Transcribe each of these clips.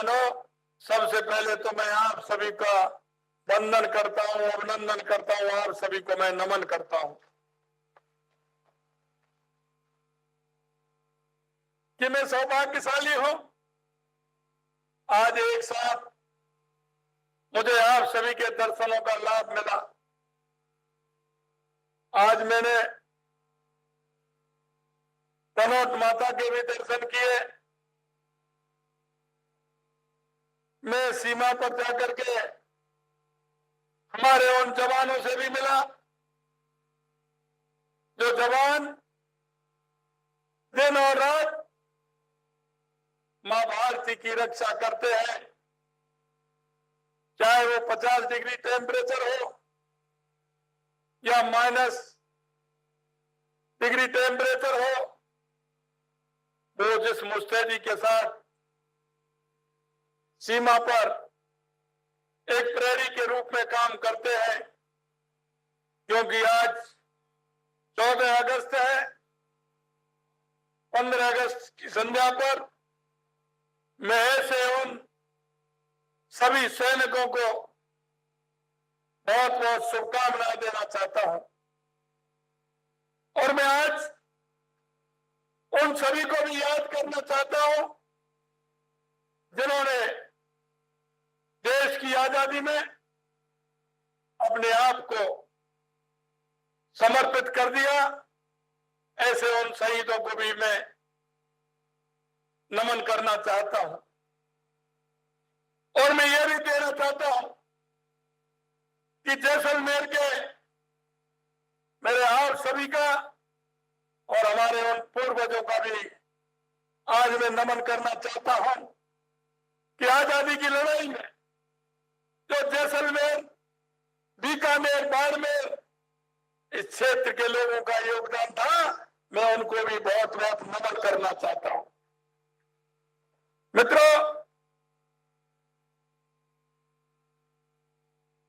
बहनों, सबसे पहले तो मैं आप सभी का वंदन करता हूं, अभिनंदन करता हूं, आप सभी को मैं नमन करता हूं कि मैं सौभाग्यशाली हूं। आज एक साथ मुझे आप सभी के दर्शनों का लाभ मिला। आज मैंने तनोट माता के भी दर्शन किए। मैं सीमा पर जाकर के हमारे उन जवानों से भी मिला जो जवान दिन और रात मां भारती की रक्षा करते हैं, चाहे वो 50 डिग्री टेम्परेचर हो या माइनस डिग्री टेम्परेचर हो। वो जिस मुस्तैदी के साथ सीमा पर एक प्रहरी के रूप में काम करते हैं, क्योंकि आज 14 अगस्त है। 15 अगस्त की संध्या पर मैं ऐसे उन सभी सैनिकों को बहुत बहुत शुभकामनाएं देना चाहता हूं। और मैं आज उन सभी को भी याद करना चाहता हूं जिन्होंने देश की आजादी में अपने आप को समर्पित कर दिया। ऐसे उन शहीदों को भी मैं नमन करना चाहता हूं। और मैं यह भी कहना चाहता हूं कि जैसलमेर के मेरे आप सभी का और हमारे उन पूर्वजों का भी आज मैं नमन करना चाहता हूं कि आजादी की लड़ाई में जो जैसलमेर, बीकानेर, बाड़मेर इस क्षेत्र के लोगों का योगदान था, मैं उनको भी बहुत बहुत नमन करना चाहता हूं। मित्रों,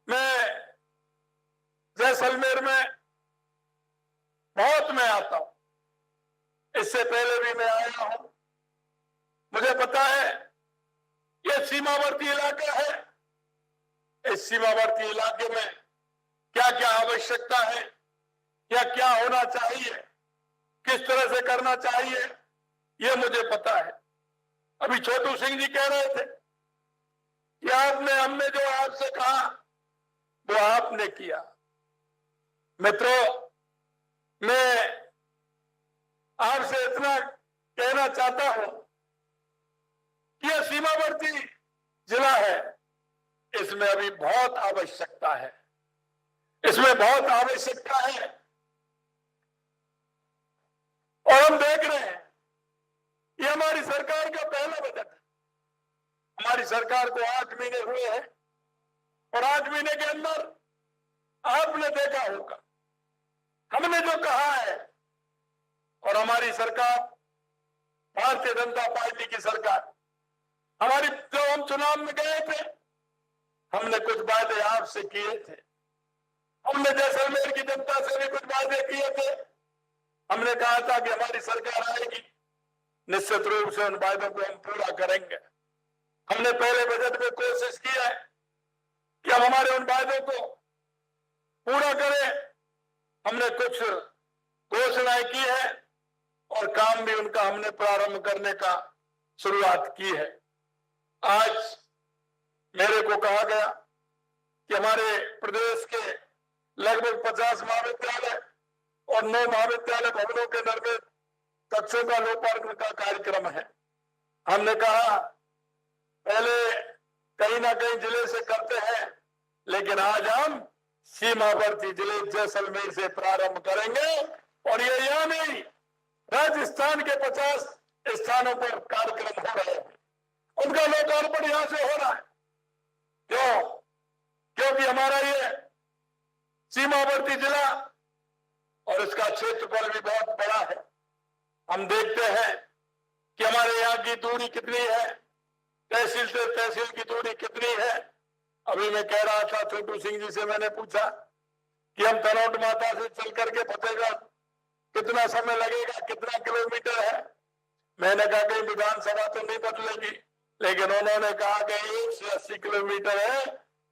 मैं जैसलमेर में बहुत मैं आता हूं। इससे पहले भी मैं आया हूं। मुझे पता है यह सीमावर्ती इलाका है। इस सीमावर्ती इलाके में क्या क्या आवश्यकता है, क्या क्या होना चाहिए, किस तरह से करना चाहिए, यह मुझे पता है। अभी छोटू सिंह जी कह रहे थे कि हमने जो आपसे कहा वो आपने किया। मित्रों, मैं आपसे इतना कहना चाहता हूं कि यह सीमावर्ती जिला है, इसमें अभी बहुत आवश्यकता है, इसमें बहुत आवश्यकता है। और हम देख रहे हैं ये हमारी सरकार का पहला बजट है। हमारी सरकार को 8 महीने हुए हैं और 8 महीने के अंदर आपने देखा होगा हमने जो कहा है, और हमारी सरकार भारतीय जनता पार्टी की सरकार, हमारी जो हम चुनाव में गए थे, हमने कुछ वादे आपसे किए थे। हमने जैसलमेर की जनता से भी कुछ वादे किए थे। हमने कहा था कि हमारी सरकार आएगी, निश्चित रूप से उन वादों को हम पूरा करेंगे। हमने पहले बजट में कोशिश की है कि हम हमारे उन वादों को पूरा करें। हमने कुछ घोषणाएं की है और काम भी उनका हमने प्रारंभ करने का शुरुआत की है। आज मेरे को कहा गया कि हमारे प्रदेश के लगभग 50 महाविद्यालय और 9 महाविद्यालय भवनों के निर्मित कक्षों का लोकार्पण का कार्यक्रम है। हमने कहा पहले कहीं ना कहीं जिले से करते हैं, लेकिन आज हम सीमावर्ती जिले जैसलमेर से प्रारंभ करेंगे। और ये यहाँ नहीं, राजस्थान के 50 स्थानों पर कार्यक्रम हो रहे हैं, उनका लोकार्पण यहां से हो रहा है। क्यों? क्योंकि हमारा ये सीमावर्ती जिला और इसका क्षेत्रफल भी बहुत बड़ा है। हम देखते हैं कि हमारे यहाँ की दूरी कितनी है, तहसील से तहसील की दूरी कितनी है। अभी मैं कह रहा था, छोटू सिंह जी से मैंने पूछा कि हम तनोट माता से चल करके फतेहगढ़ कितना समय लगेगा, कितना किलोमीटर है। मैंने कहा कहीं विधानसभा तो नहीं बदलेगी, लेकिन उन्होंने कहा कि 180 किलोमीटर है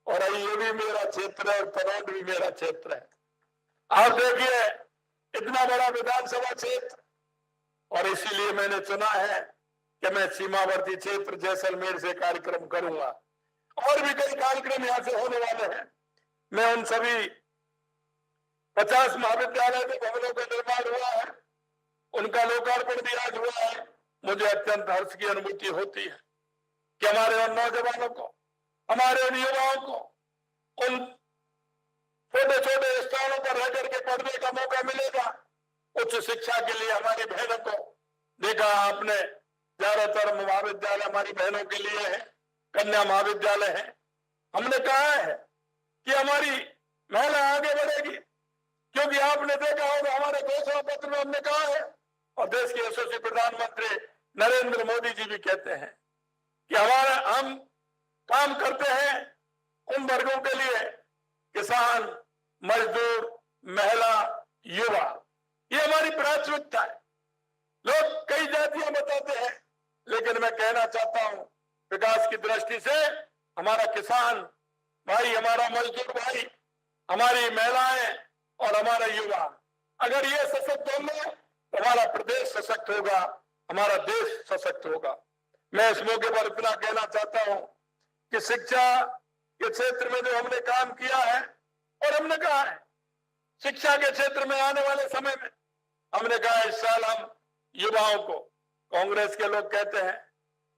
और ये भी मेरा क्षेत्र है और तरोड भी मेरा क्षेत्र है। आप देखिए इतना बड़ा विधानसभा क्षेत्र, और इसीलिए मैंने चुना है कि मैं सीमावर्ती क्षेत्र जैसलमेर से कार्यक्रम करूंगा। और भी कई कार्यक्रम यहां से होने वाले हैं। मैं उन सभी 50 महाविद्यालय के भवनों का निर्माण हुआ है, उनका लोकार्पण भी आज हुआ है। मुझे अत्यंत हर्ष की अनुभूति होती है कि हमारे उन नौजवानों को, हमारे उन युवाओं को उन छोटे छोटे स्थानों पर रह करके पढ़ने का मौका मिलेगा। उच्च शिक्षा के लिए हमारी बहनों को देखा आपने, ज्यादातर महाविद्यालय हमारी बहनों के लिए है, कन्या महाविद्यालय है। हमने कहा है कि हमारी महिला आगे बढ़ेगी, क्योंकि आपने देखा होगा हमारे घोषणा पत्र में हमने कहा है, और देश के यशस्वी प्रधानमंत्री नरेंद्र मोदी जी भी कहते हैं कि हम काम करते हैं उन वर्गों के लिए, किसान, मजदूर, महिला, युवा। ये हमारी प्राथमिकता है। लोग कई जातियां बताते हैं, लेकिन मैं कहना चाहता हूं विकास की दृष्टि से हमारा किसान भाई, हमारा मजदूर भाई, हमारी महिलाएं और हमारा युवा, अगर ये सशक्त होंगे तो हमारा प्रदेश सशक्त होगा, हमारा देश सशक्त होगा। मैं इस मौके पर इतना कहना चाहता हूं कि शिक्षा के क्षेत्र में जो हमने काम किया है, और हमने कहा है शिक्षा के क्षेत्र में आने वाले समय में, हमने कहा इस साल हम युवाओं को, कांग्रेस के लोग कहते हैं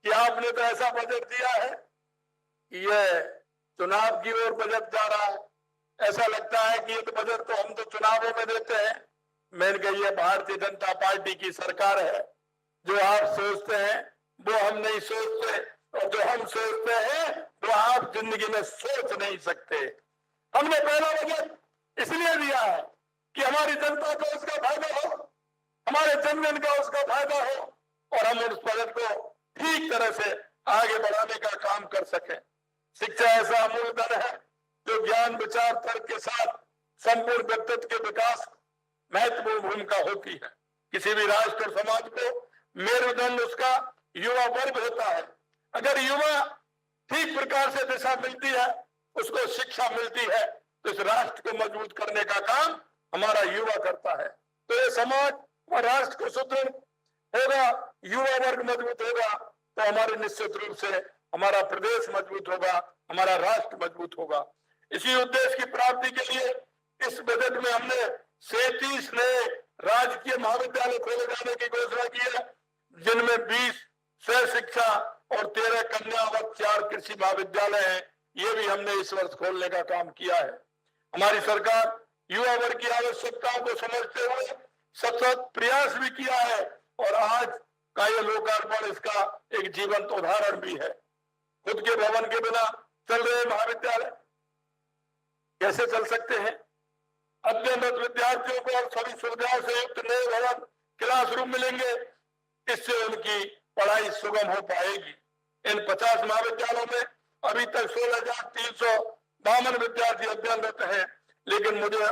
कि आपने तो ऐसा बजट दिया है कि ये चुनाव की ओर बजट जा रहा है, ऐसा लगता है कि ये तो बजट तो हम तो चुनावों में देते हैं। मैंने कहा ये भारतीय जनता पार्टी की सरकार है, जो आप सोचते हैं वो हम नहीं सोचते, और जो हम सोचते हैं वो आप जिंदगी में सोच नहीं सकते। हमने पहला बजट इसलिए दिया है कि हमारी जनता को उसका फायदा हो, हमारे जनजन का उसका फायदा हो, और हम उस बजट को ठीक तरह से आगे बढ़ाने का काम कर सकें। शिक्षा ऐसा अमूल्य धन है जो ज्ञान, विचार, तर्क के साथ संपूर्ण व्यक्तित्व के विकास महत्वपूर्ण भूमिका होती है। किसी भी राष्ट्र और समाज को मेरुदंड उसका युवा वर्ग होता है। अगर युवा ठीक प्रकार से दिशा मिलती है, उसको शिक्षा मिलती है, तो इस राष्ट्र को मजबूत करने का काम हमारा युवा करता है। तो ये समाज और राष्ट्र को सुदृढ़ होगा, युवा वर्ग मजबूत होगा, तो हमारे निश्चित रूप से हमारा प्रदेश मजबूत होगा, हमारा राष्ट्र मजबूत होगा। इसी उद्देश्य की प्राप्ति के लिए इस बजट में हमने 37 नए राजकीय महाविद्यालय खोले जाने की घोषणा की है, जिनमें 20 सह शिक्षा और 13 कन्या व 4 कृषि महाविद्यालय हैं। ये भी हमने इस वर्ष खोलने का काम किया है। हमारी सरकार युवा वर्ग की आवश्यकताओं को समझते हुए सतत प्रयास भी किया है, और आज का ये लोकार्पण इसका एक जीवंत उदाहरण भी है। खुद के भवन के बिना चल रहे महाविद्यालय कैसे चल सकते हैं? अध्ययनरत विद्यार्थियों को और सभी सुविधाओं से युक्त नए भवन, क्लासरूम मिलेंगे, इससे उनकी पढ़ाई सुगम हो पाएगी। इन 50 महाविद्यालयों में अभी तक 16,352 विद्यार्थी अध्ययनरत हैं, लेकिन मुझे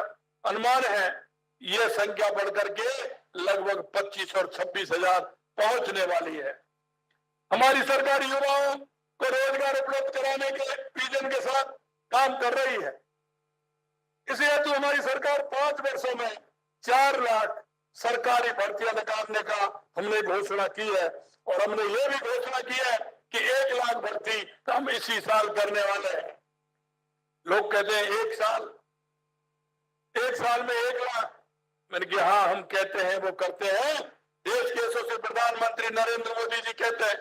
अनुमान है यह संख्या बढ़कर के लगभग 25 और 26,000 पहुंचने वाली है। हमारी सरकार युवाओं को रोजगार उपलब्ध कराने के विजन के साथ काम कर रही है। इसी हेतु हमारी सरकार 5 वर्षों में 4 लाख सरकारी भर्तियां निकालने का हमने घोषणा की है, और हमने ये भी घोषणा की है कि 1 लाख भर्ती हम इसी साल करने वाले हैं। लोग कहते हैं एक साल में 1 लाख। मैंने कहा हाँ, हम कहते हैं, वो करते हैं। देश के यशस्वी प्रधानमंत्री नरेंद्र मोदी जी कहते हैं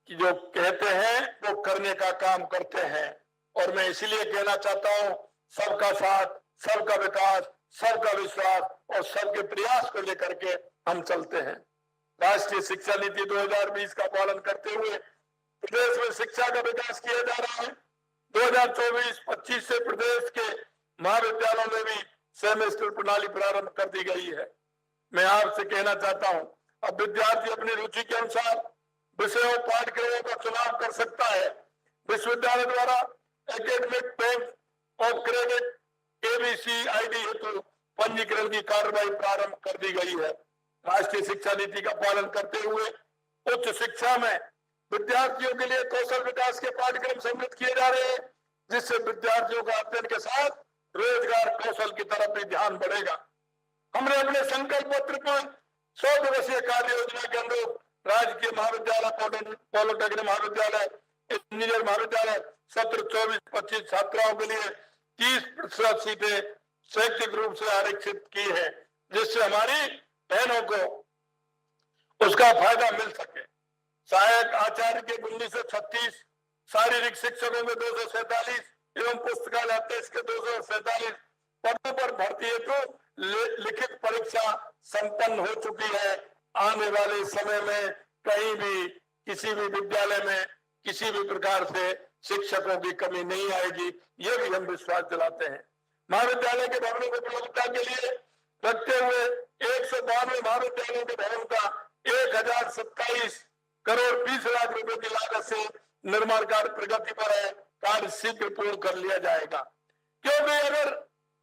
कि जो कहते हैं वो करने का काम करते हैं, और मैं इसलिए कहना चाहता हूं सबका साथ, सबका विकास, सबका विश्वास और सबके प्रयास को लेकर के हम चलते हैं। राष्ट्रीय शिक्षा नीति 2020 का पालन करते हुए प्रदेश में शिक्षा का विकास किया जा रहा है। 2024-25 से प्रदेश के महाविद्यालयों में भी सेमेस्टर प्रणाली प्रारंभ कर दी गई है। मैं आपसे कहना चाहता हूं, अब विद्यार्थी अपनी रुचि के अनुसार विषयों, पाठ्यक्रमों का चुनाव कर सकता है। विश्वविद्यालय द्वारा academic bank of credit ABCID हेतु पंजीकरण की कार्रवाई प्रारंभ कर दी गई है। राष्ट्रीय शिक्षा नीति का पालन करते हुए उच्च शिक्षा में विद्यार्थियों के लिए कौशल विकास के पाठ्यक्रम सम्मिलित किए जा रहे हैं, जिससे विद्यार्थियों का अध्ययन के साथ रोजगार कौशल की तरफ भी ध्यान बढ़ेगा। हमने अपने संकल्प पत्र पर 100 दिवसीय कार्य योजना के अनुरूप राजकीय महाविद्यालय, पॉलिटेक्निक महाविद्यालय, इंजीनियर महाविद्यालय सत्र 24-25 छात्राओं के लिए 30% सीटें स्वैच्छिक रूप से आरक्षित की है, जिससे हमारी बहनों को उसका फायदा मिल सके। सहायक आचार्य के 1936, शारीरिक शिक्षकों में 247 एवं पुस्तकालय अध्यक्ष के 247 पदों पर भर्ती हेतु लिखित परीक्षा संपन्न हो चुकी है। आने वाले समय में कहीं भी किसी भी विद्यालय में किसी भी प्रकार से शिक्षकों की कमी नहीं आएगी, ये भी हम विश्वास दिलाते हैं। महाविद्यालय के भवनों को उपलब्धता के लिए रखते हुए 192 महाविद्यालयों के भवन का 1027 करोड़ 20 लाख रुपए की लागत से निर्माण कार्य प्रगति पर है। कार्य शीघ्र पूर्ण कर लिया जाएगा, क्योंकि अगर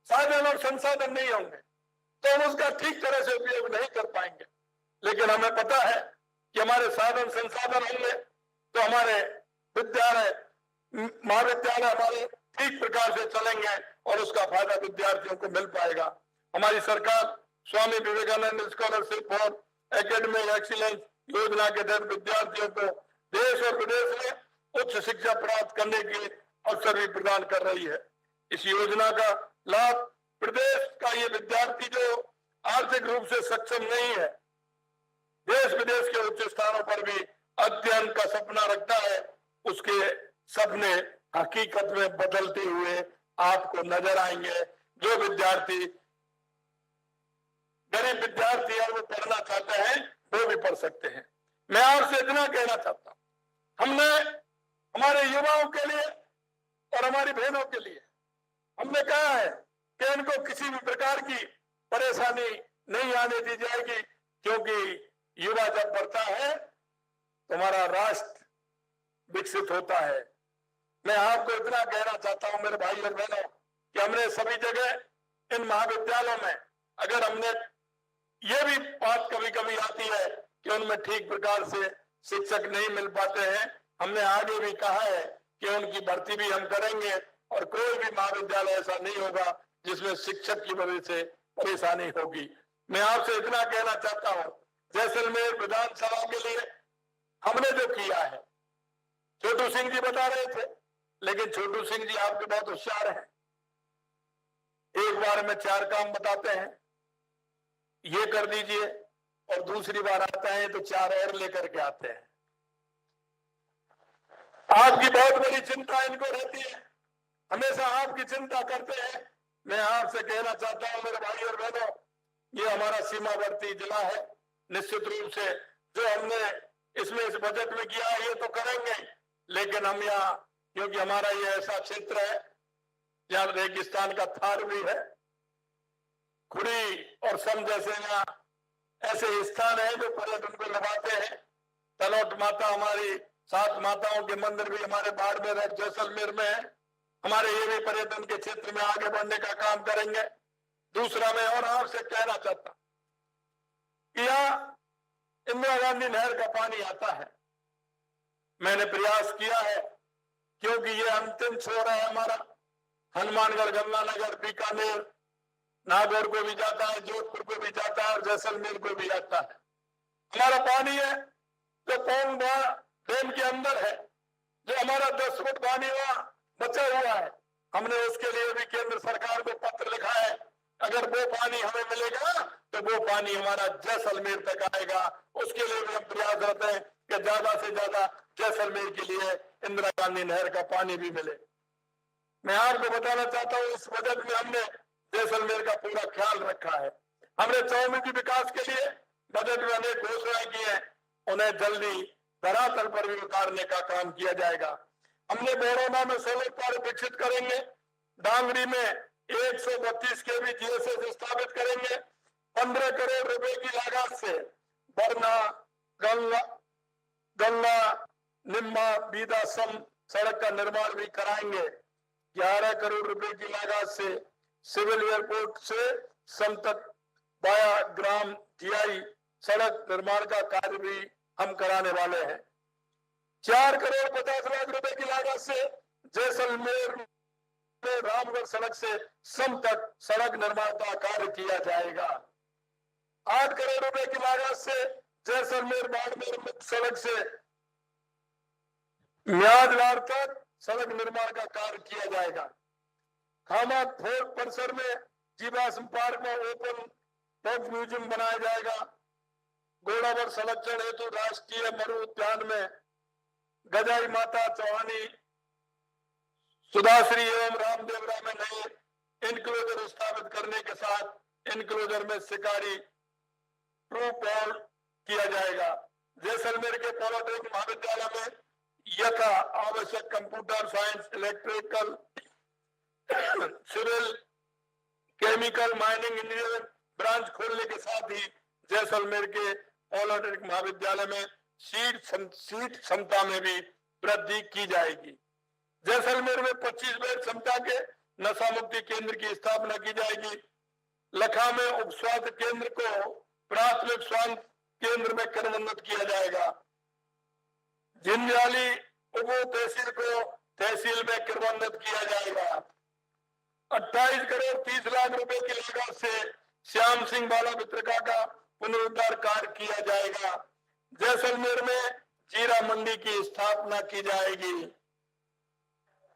साधन और संसाधन नहीं होंगे तो हम उसका ठीक तरह से उपयोग नहीं कर पाएंगे। लेकिन हमें पता है कि हमारे साधन संसाधन होंगे तो हमारे विद्यालय महाविद्यालय हमारे ठीक प्रकार से चलेंगे और उसका फायदा विद्यार्थियों को मिल पाएगा। हमारी सरकार Swami Vivekananda scholarship for academic excellence योजना के तहत विद्यार्थियों को देश और विदेश में उच्च शिक्षा प्राप्त करने के अवसर भी प्रदान कर रही है। इस योजना का लाभ प्रदेश का ये विद्यार्थी जो आर्थिक रूप से सक्षम नहीं है, देश विदेश के उच्च स्थानों पर भी अध्ययन का सपना रखता है, उसके सपने हकीकत में बदलते हुए आपको नजर आएंगे। जो विद्यार्थी गरीब विद्यार्थी है वो पढ़ना चाहते हैं वो भी पढ़ सकते हैं। मैं आपसे इतना कहना चाहता हूं, हमने हमारे युवाओं के लिए और हमारी बहनों के लिए हमने कहा है कि इनको किसी भी प्रकार की परेशानी नहीं आने दी जाएगी, क्योंकि युवा जब बढ़ता है तो हमारा राष्ट्र विकसित होता है। मैं आपको इतना कहना चाहता हूं मेरे भाई और बहनों कि हमने सभी जगह इन महाविद्यालयों में अगर हमने ये भी बात कभी कभी आती है कि उनमें ठीक प्रकार से शिक्षक नहीं मिल पाते हैं, हमने आगे भी कहा है कि उनकी भर्ती भी हम करेंगे और कोई भी महाविद्यालय ऐसा नहीं होगा जिसमें शिक्षक की वजह से परेशानी होगी। मैं आपसे इतना कहना चाहता हूं, जैसलमेर विधानसभा के लिए हमने जो किया है, छोटू सिंह जी बता रहे थे, लेकिन छोटू सिंह जी आपके बहुत होशियार हैं, एक बार में 4 काम बताते हैं, ये कर दीजिए, और दूसरी बार आते हैं तो 4 और लेकर के आते हैं। आपकी बहुत बड़ी चिंता इनको रहती है, हमेशा आपकी चिंता करते हैं। मैं आपसे कहना चाहता हूं मेरे भाई और बहनों, ये हमारा सीमावर्ती जिला है, निश्चित रूप से जो हमने इसमें इस बजट में किया है ये तो करेंगे, लेकिन हम यहाँ क्योंकि हमारा ये ऐसा क्षेत्र है जहाँ रेगिस्तान का थार भी है, खुड़ी और सम जैसे यहाँ ऐसे स्थान है जो पर्यटन को लभाते हैं। तलौट माता हमारी 7 माताओं के मंदिर भी हमारे बाड़मेर और जैसलमेर में है। हमारे ये भी पर्यटन के क्षेत्र में आगे बढ़ने का काम करेंगे। दूसरा मैं और आपसे कहना चाहता हूं कि यहाँ इंदिरा गांधी नहर का पानी आता है, मैंने प्रयास किया है क्योंकि ये अंतिम छोर है हमारा, हनुमानगढ़, गंगानगर, बीकानेर, नागौर को भी जाता है, जोधपुर को भी जाता है और जैसलमेर को भी जाता है। हमारा पानी है जो पौंग डैम के अंदर है, जो हमारा 10 फुट पानी वहां बचा हुआ है। हमने उसके लिए भी केंद्र सरकार को पत्र लिखा है, अगर वो पानी हमें मिलेगा तो वो पानी हमारा जैसलमेर तक आएगा। उसके लिए भी हम प्रयासरत हैं कि ज्यादा से ज्यादा जैसलमेर के लिए इंदिरा गांधी नहर का पानी भी मिले। मैं आपको बताना चाहता हूँ इस बजट में हमने जैसलमेर का पूरा ख्याल रखा है। हमने चौमुखी विकास के लिए बजट में अनेक घोषणाएं की है, उन्हें जल्दी धरातल पर भी उतारने का काम किया जाएगा। हमने बोरोना में सोलर पार्क विकसित करेंगे, डांगरी में 132 केवी जीएसएस स्थापित करेंगे, 15 करोड़ रुपए की लागत से बरना गंगा निम्मा बीदा सम सड़क का निर्माण भी कराएंगे। 11 करोड़ रुपए की लागत से सिविल एयरपोर्ट से सम तक वाया ग्राम जीआई सड़क निर्माण का कार्य भी हम कराने वाले हैं। 4,50,00,000 रुपए की लागत से जैसलमेर में रामगढ़ सड़क से सम तक सड़क निर्माण का कार्य किया जाएगा। 8 करोड़ रुपए की लागत से जैसलमेर बाड़मेर मुख्य सड़क से म्यादलार तक सड़क निर्माण का कार्य किया जाएगा। खामा फोर्ट परिसर में जीवाश्म पार्क में ओपन डॉग म्यूजियम बनाया जाएगा। घोड़ावर संरक्षण हेतु राष्ट्रीय मरु उद्यान में गजाई माता चौहानी सुधाश्री एवं रामदेवरा में नए इनक्लोजर स्थापित करने के साथ इनक्लोजर में शिकारी ट्रू पॉल किया जाएगा। जैसलमेर के पॉलिटेक्निक महाविद्यालय में यथा आवश्यक computer science, electrical, civil, chemical, mining, engineering branch खोलने के साथ ही जैसलमेर के पॉलिटेक्निक महाविद्यालय में सीट क्षमता में भी वृद्धि की जाएगी। जैसलमेर में 25 बेड क्षमता के नशा मुक्ति केंद्र की स्थापना की जाएगी। लखा में उप स्वास्थ्य केंद्र को प्राथमिक स्वास्थ्य केंद्र में क्रमोन्नत किया जाएगा। जिंदयाली उप तहसील को तहसील में क्रमोन्नत किया जाएगा। 28 करोड़ 30 लाख रुपए की लागत से श्याम सिंह बाला वितरका का पुनरुद्धार कार्य किया जाएगा। जैसलमेर में जीरा मंडी की स्थापना की जाएगी।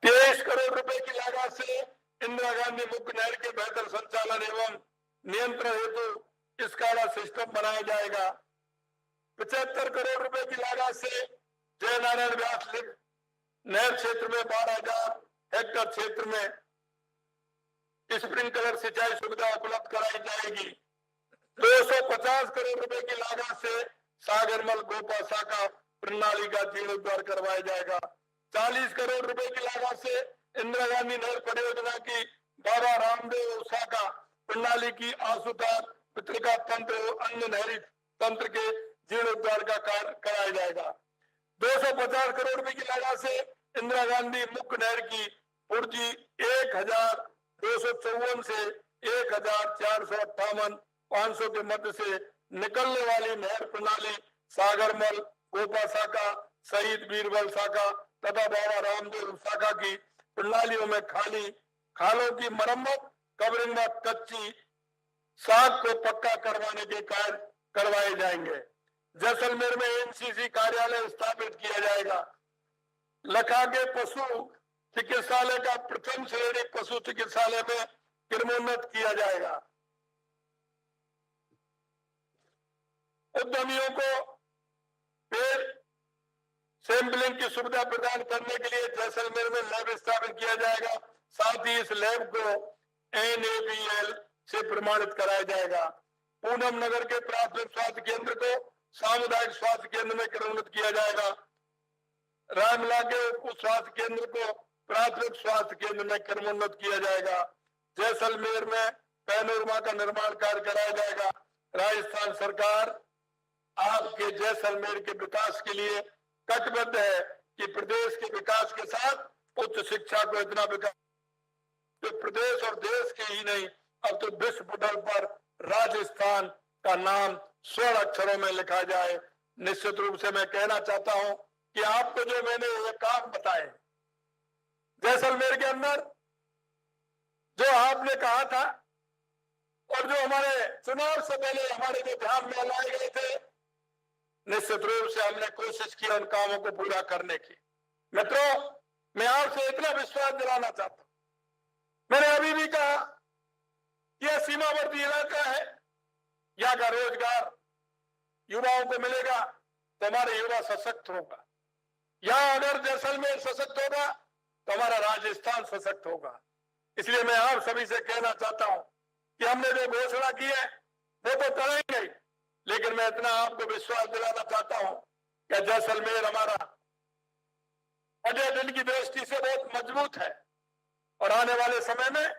23 करोड़ रुपए की लागत से इंदिरा गांधी मुख्य नहर के बेहतर संचालन एवं नियंत्रण हेतु स्काडा सिस्टम बनाया जाएगा। 75 करोड़ रुपए की लागत से जयनारायण व्यास नहर क्षेत्र में 12,000 हेक्टेयर क्षेत्र में स्प्रिंकलर सिंचाई सुविधा उपलब्ध कराई जाएगी। 250 करोड़ रुपए की लागत से सागरमल गोपा शाखा प्रणाली का जीर्णोद्धार करवाया जाएगा। 40 करोड़ रुपए की लागत से इंदिरा गांधी नहर परियोजना की बाबा रामदेव शाखा प्रणाली की आसुदार वितरिका तंत्र और अन्य नहरी तंत्र के जीर्णोद्धार का कार्य कराया जाएगा। 250 करोड़ रुपए की लागत से इंदिरा गांधी मुख्य नहर की पूर्ति 1,254 से 1,458 500 के मध्य से निकलने वाली नहर प्रणाली सागरमल गोपा शाखा शहीद बीरबल शाखा तथा बाबा रामदेव शाखा की प्रणालियों में खालों की मरम्मत, कवरिंग व कच्ची साख को पक्का करवाने के कार्य करवाए जाएंगे। जैसलमेर में एनसीसी कार्यालय स्थापित किया जाएगा। लखा के पशु चिकित्सालय का प्रथम श्रेणी पशु चिकित्सालय में क्रमोन्नत किया जाएगा। उद्यमियों को पेड़ सैंपलिंग की सुविधा प्रदान करने के लिए जैसलमेर में लैब स्थापित किया जाएगा। साथ ही इस लैब को NABL से प्रमाणित कराया जाएगा। पूनम नगर के प्राथमिक स्वास्थ्य केंद्र को सामुदायिक स्वास्थ्य केंद्र में क्रमोन्नत किया जाएगा। रामला के उप स्वास्थ्य केंद्र को प्राथमिक स्वास्थ्य केंद्र में क्रमोन्नत किया जाएगा। जैसलमेर में पैनोरमा का निर्माण कार्य कराया जाएगा। राजस्थान सरकार आपके जैसलमेर के विकास के लिए कटिबद्ध है कि प्रदेश के विकास के साथ उच्च शिक्षा को इतना विकास तो प्रदेश और देश के ही नहीं अब तो विश्व पटल पर राजस्थान का नाम स्वर्ण अक्षरों में लिखा जाए। निश्चित रूप से मैं कहना चाहता हूं कि आपको जो मैंने ये काम बताए जैसलमेर के अंदर जो आपने कहा था और जो हमारे चुनाव से पहले हमारे जो ध्यान में लाए गए थे, निश्चित रूप से हमने कोशिश की उन कामों को पूरा करने की। मित्रों, मैं आपसे इतना विश्वास दिलाना चाहता हूं, मैंने अभी भी कहा यह सीमावर्ती इलाका है, यहाँ का रोजगार युवाओं को मिलेगा तो हमारे युवा सशक्त होगा। यहाँ अगर जैसलमेर सशक्त होगा तो हमारा राजस्थान सशक्त होगा। इसलिए मैं आप सभी से कहना चाहता हूं कि हमने जो घोषणा की है वो तो करेंगे, लेकिन मैं इतना आपको विश्वास दिलाना चाहता हूं कि जैसलमेर हमारा पर्यटन की दृष्टि से बहुत मजबूत है और आने वाले समय में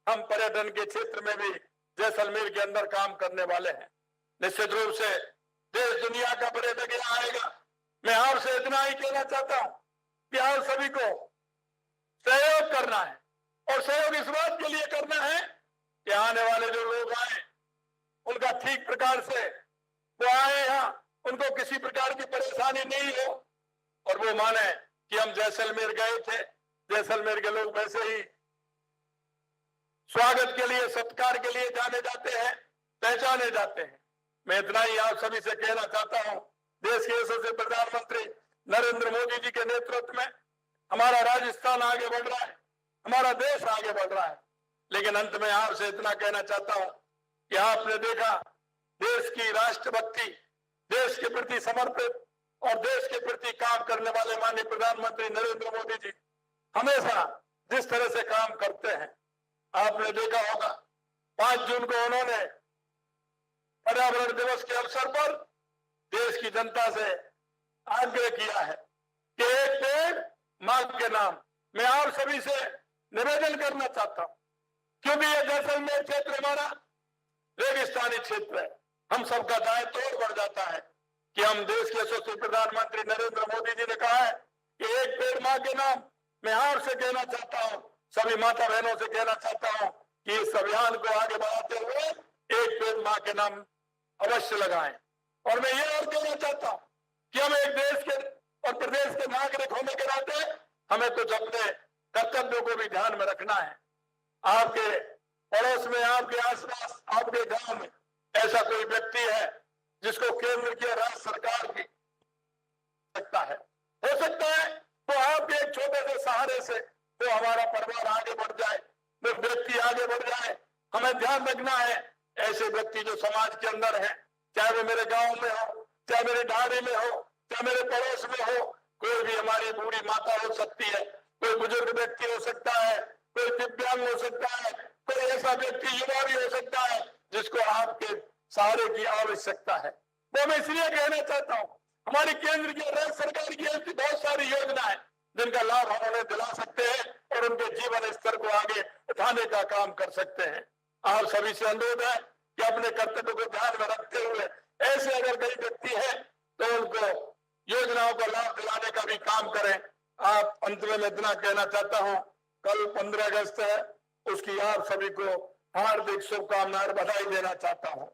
हम पर्यटन के क्षेत्र में भी जैसलमेर के अंदर काम करने वाले हैं। निश्चित रूप से देश दुनिया का पर्यटक यहाँ आएगा। मैं आपसे इतना ही कहना चाहता हूं कि आप सभी को सहयोग करना है और सहयोग इस बात के लिए करना है कि आने वाले जो लोग आए उनका ठीक प्रकार से वो आए यहाँ, उनको किसी प्रकार की परेशानी नहीं हो, और वो माने कि हम जैसलमेर गए थे, जैसलमेर के लोग वैसे ही स्वागत के लिए, सत्कार के लिए जाने जाते हैं, पहचाने जाते हैं। मैं इतना ही आप सभी से कहना चाहता हूं, देश के यशस्वी प्रधानमंत्री नरेंद्र मोदी जी के नेतृत्व में हमारा राजस्थान आगे बढ़ रहा है, हमारा देश आगे बढ़ रहा है। लेकिन अंत में आपसे इतना कहना चाहता हूं कि आपने देखा देश की राष्ट्रभक्ति, देश के प्रति समर्पित और देश के प्रति काम करने वाले माननीय प्रधानमंत्री नरेंद्र मोदी जी हमेशा जिस तरह से काम करते हैं, आपने देखा होगा 5 जून को उन्होंने पर्यावरण दिवस के अवसर पर देश की जनता से आग्रह किया है कि एक पेड़ मां के नाम। मैं आप सभी से निवेदन करना चाहता हूं, क्योंकि यह जैसलमेर क्षेत्र हमारा रेगिस्तानी क्षेत्र है। हम सबका दायित्व और बढ़ जाता है कि हम देश के यशस्वी प्रधानमंत्री नरेंद्र मोदी जी ने कहा है कि एक पेड़ मां के नाम। मैं आपसे कहना चाहता हूं, सभी माता बहनों से कहना चाहता हूं कि इस अभियान को आगे बढ़ाते हुए एक पेड़ मां के नाम अवश्य लगाएं। और मैं ये और कहना चाहता हूं कि हम एक देश के और प्रदेश के नागरिक होने के नाते हमें कुछ अपने कर्तव्यों को भी ध्यान में रखना है। आपके पड़ोस में, आपके आसपास, आपके गांव में ऐसा कोई व्यक्ति है जिसको केंद्र की राज्य सरकार की सकता है, हो सकता है तो आपके एक छोटे से सहारे से तो हमारा परिवार आगे बढ़ जाए, वो व्यक्ति आगे बढ़ जाए। हमें ध्यान रखना है ऐसे व्यक्ति जो समाज के अंदर है, चाहे वो मेरे गांव में हो, चाहे मेरे ढाड़ी में हो, चाहे मेरे पड़ोस में हो, कोई भी हमारी बूढ़ी माता हो सकती है, कोई बुजुर्ग व्यक्ति हो सकता है, कोई दिव्यांग हो सकता है, कोई ऐसा व्यक्ति युवा भी हो सकता है जिसको आपके सहारे की आवश्यकता है। वो मैं इसलिए कहना चाहता हूं, हमारी केंद्र की राज्य सरकार की ऐसी बहुत सारी योजनाएं जिनका लाभ हम उन्हें दिला सकते हैं और उनके जीवन स्तर को आगे उठाने का काम कर सकते हैं। आप सभी से अनुरोध है कि अपने कर्तव्य को ध्यान में रखते हुए ऐसे अगर कई व्यक्ति है तो उनको योजनाओं का लाभ दिलाने का भी काम करें। आप अंत में इतना कहना चाहता हूं, कल 15 अगस्त है, उसकी आप सभी को हार्दिक शुभकामनाएं, बधाई देना चाहता हूं।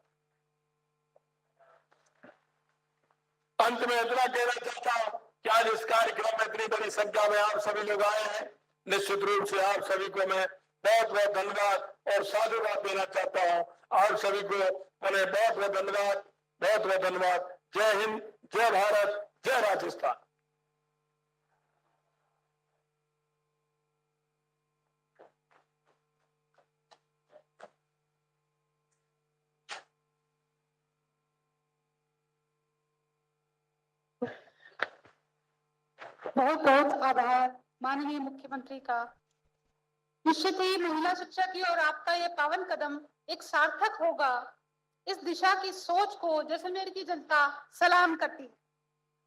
अंत में इतना कहना चाहता हूं कि आज इस कार्यक्रम में इतनी बड़ी संख्या में आप सभी लोग आए हैं, निश्चित रूप से आप सभी को मैं बहुत बहुत धन्यवाद और साधुवाद देना चाहता हूं। आप सभी को उन्हें बहुत बहुत धन्यवाद, बहुत बहुत धन्यवाद। जय हिंद, जय भारत, जय राजस्थान। बहुत बहुत आभार माननीय मुख्यमंत्री का। निश्चित ही महिला शिक्षा की और आपका ये पावन कदम एक सार्थक होगा। इस दिशा की सोच को जैसलमेर की जनता सलाम करती।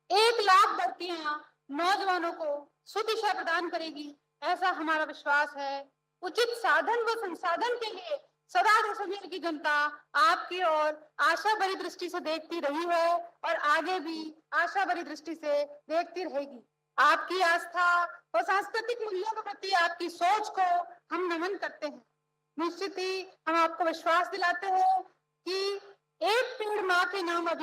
1 लाख भर्तियां नौजवानों को सुदिशा प्रदान करेगी, ऐसा हमारा विश्वास है। उचित साधन व संसाधन के लिए सदा जैसलमेर की जनता आपकी ओर आशा भरी दृष्टि से देखती रही है और आगे भी आशा भरी दृष्टि से देखती रहेगी। आपकी आस्था और सांस्कृतिक मूल्यों के प्रति आपकी सोच को हम नमन करते हैं। निश्चित ही हम आपको विश्वास दिलाते हैं कि एक पेड़ मां के नाम अभी